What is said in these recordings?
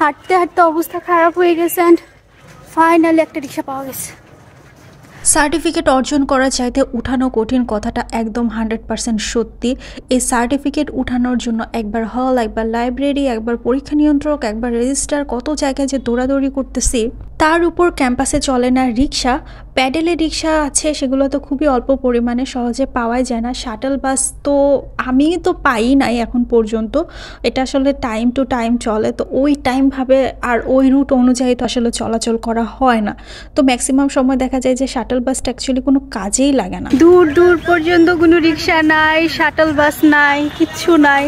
হাঁটতে হাঁটতে অবস্থা খারাপ হয়ে গেছে অ্যান্ড ফাইনালি একটা রিক্সা পাওয়া গেছে। সার্টিফিকেট অর্জন করা চাইতে উঠানো কঠিন, কথাটা একদম 100% সত্যি। এই সার্টিফিকেট উঠানোর জন্য একবার হল, একবার লাইব্রেরি, একবার পরীক্ষা নিয়ন্ত্রক, একবার রেজিস্ট্রার, কত জায়গায় যে দৌড়াদৌড়ি করতেছি। তার উপর ক্যাম্পাসে চলে না রিক্সা, প্যাডেলে রিক্সা আছে, সেগুলো তো খুবই অল্প পরিমাণে, সহজে পাওয়াই যায় না। শাটল বাস তো আমি তো পাই নাই এখন পর্যন্ত, এটা আসলে টাইম টু টাইম চলে, তো ওই টাইমভাবে আর ওই রুট অনুযায়ী তো আসলে চলাচল করা হয় না। তো ম্যাক্সিমাম সময় দেখা যায় যে শাটল বাসটা অ্যাকচুয়ালি কোনো কাজেই লাগে না। দূর দূর পর্যন্ত কোনো রিক্সা নাই, শাটল বাস নাই, কিচ্ছু নাই।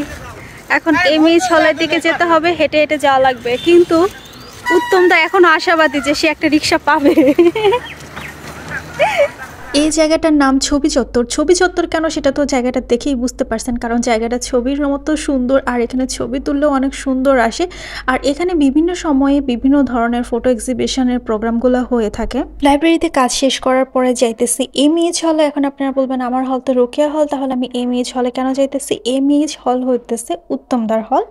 এখন এমএইচ হলের দিকে যেতে হবে, হেঁটে হেঁটে যাওয়া লাগবে। কিন্তু উত্তমদা এখনো আশাবাদী যে সে একটা রিক্সা পাবে। এই জায়গাটার নাম ছবি চত্বর। ছবি চত্বর কেন সেটা তো জায়গাটা দেখেই বুঝতে পারছেন, কারণ জায়গাটা ছবির মতো সুন্দর, আর এখানে ছবি তুললেও অনেক সুন্দর আসে। আর এখানে বিভিন্ন সময়ে বিভিন্ন ধরনের ফটো এক্সিবিশনের প্রোগ্রামগুলো হয়ে থাকে। লাইব্রেরিতে কাজ শেষ করার পরে যাইতেছি এমএইচ হলে। এখন আপনারা বলবেন আমার হল তো রোকেয়া হল, তাহলে আমি এমএইচ হলে কেন যাইতেছি? এমএইচ হল হইতেছে উত্তমদার হল।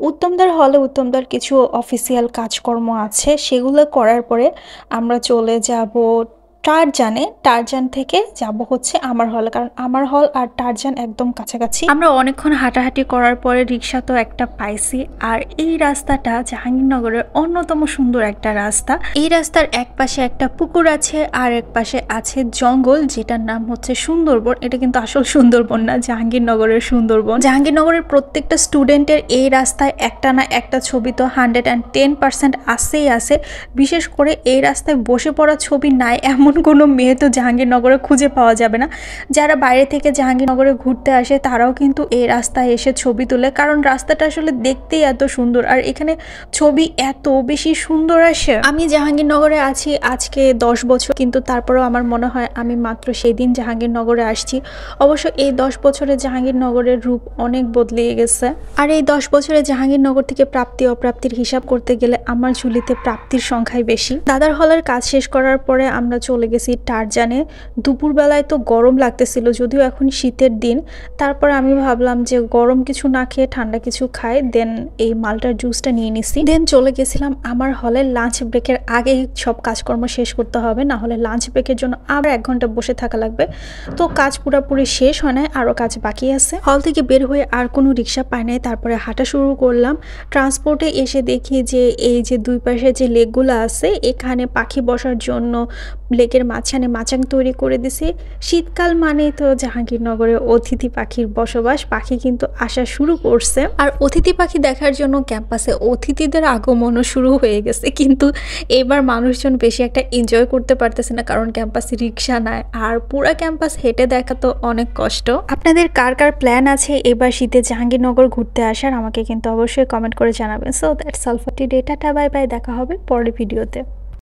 উত্তমদার হলে উত্তমদার কিছু অফিসিয়াল কাজকর্ম আছে, সেগুলো করার পরে আমরা চলে যাব টারজান থেকে যাব হচ্ছে আমার হল, কারণ আমার হল আর টারজান একদম কাছাকাছি। আমরা অনেকক্ষণ হাঁটাহাঁটি করার পরে রিক্সা তো একটা পাইছি। আর এই রাস্তাটা জাহাঙ্গীরনগরের অন্যতম সুন্দর একটা রাস্তা। এই রাস্তার এক পাশে একটা পুকুর আছে আর এক পাশে আছে জঙ্গল, যেটার নাম হচ্ছে সুন্দরবন। এটা কিন্তু আসল সুন্দরবন না, জাহাঙ্গীরনগরের সুন্দরবন। জাহাঙ্গীরনগরের প্রত্যেকটা স্টুডেন্টের এই রাস্তায় একটা না একটা ছবি তো 110% আসেই আছে। বিশেষ করে এই রাস্তায় বসে পড়া ছবি নাই এমন কোনো মেয়ে তো জাহাঙ্গীরনগরে খুঁজে পাওয়া যাবে না। যারা বাইরে থেকে জাহাঙ্গীরনগরে ঘুরতে আসে তারাও কিন্তু এই রাস্তায় এসে ছবি তুলে, কারণ রাস্তাটা আসলে দেখতেই এত সুন্দর আর এখানে ছবি এত বেশি সুন্দর আসে। আমি জাহাঙ্গীরনগরে আছি আজকে 10 বছর, কিন্তু তারপরেও আমার মনে হয় আমি মাত্র সেই দিন জাহাঙ্গীরনগরে আসছি। অবশ্য এই 10 বছরে জাহাঙ্গীরনগরের রূপ অনেক বদলে গেছে। আর এই 10 বছরে জাহাঙ্গীরনগর থেকে প্রাপ্তি অপ্রাপ্তির হিসাব করতে গেলে আমার ঝুলিতে প্রাপ্তির সংখ্যাই বেশি। দাদার হলের কাজ শেষ করার পরে আমরা চলে গেছি টারজানে। দুপুরবেলায় তো গরম লাগতেছিল, যদিও এখন শীতের দিন। তারপর আমি ভাবলাম যে গরম কিছু না খেয়ে ঠান্ডা কিছু খাই, দেন এই মালটার জুসটা নিয়ে নিছি। দেন চলে গেছিলাম আমার হলে। লাঞ্চ ব্রেকের আগেই সব কাজকর্ম শেষ করতে হবে, না হলে লাঞ্চ ব্রেকের জন্য আবার 1 ঘন্টা বসে থাকা লাগবে। তো কাজ পুরোপুরি শেষ হয় নাই, আরও কাজ বাকি আছে। হল থেকে বের হয়ে আর কোনো রিক্সা পাই নাই, তারপরে হাঁটা শুরু করলাম। ট্রান্সপোর্টে এসে দেখি যে এই যে দুই পাশে যে লেকগুলো আছে, এখানে পাখি বসার জন্য লেকের মাঝখানে মাচাং তৈরি করে দিছে। শীতকাল মানেই তো জাহাঙ্গীরনগরে অতিথি পাখির বসবাস, পাখি কিন্তু আসা শুরু করছে। আর অতিথি পাখি দেখার জন্য ক্যাম্পাসে অতিথিদের আগমনও শুরু হয়ে গেছে, কিন্তু এবার মানুষজন বেশি একটা এনজয় করতে পারতেছে না, কারণ ক্যাম্পাসে রিক্সা নাই আর পুরা ক্যাম্পাস হেঁটে দেখা তো অনেক কষ্ট। আপনাদের কার কার প্ল্যান আছে এবার শীতে জাহাঙ্গীরনগর ঘুরতে আসার, আমাকে কিন্তু অবশ্যই কমেন্ট করে জানাবেন। So that's all for today, tata bye bye, দেখা হবে পরের ভিডিওতে।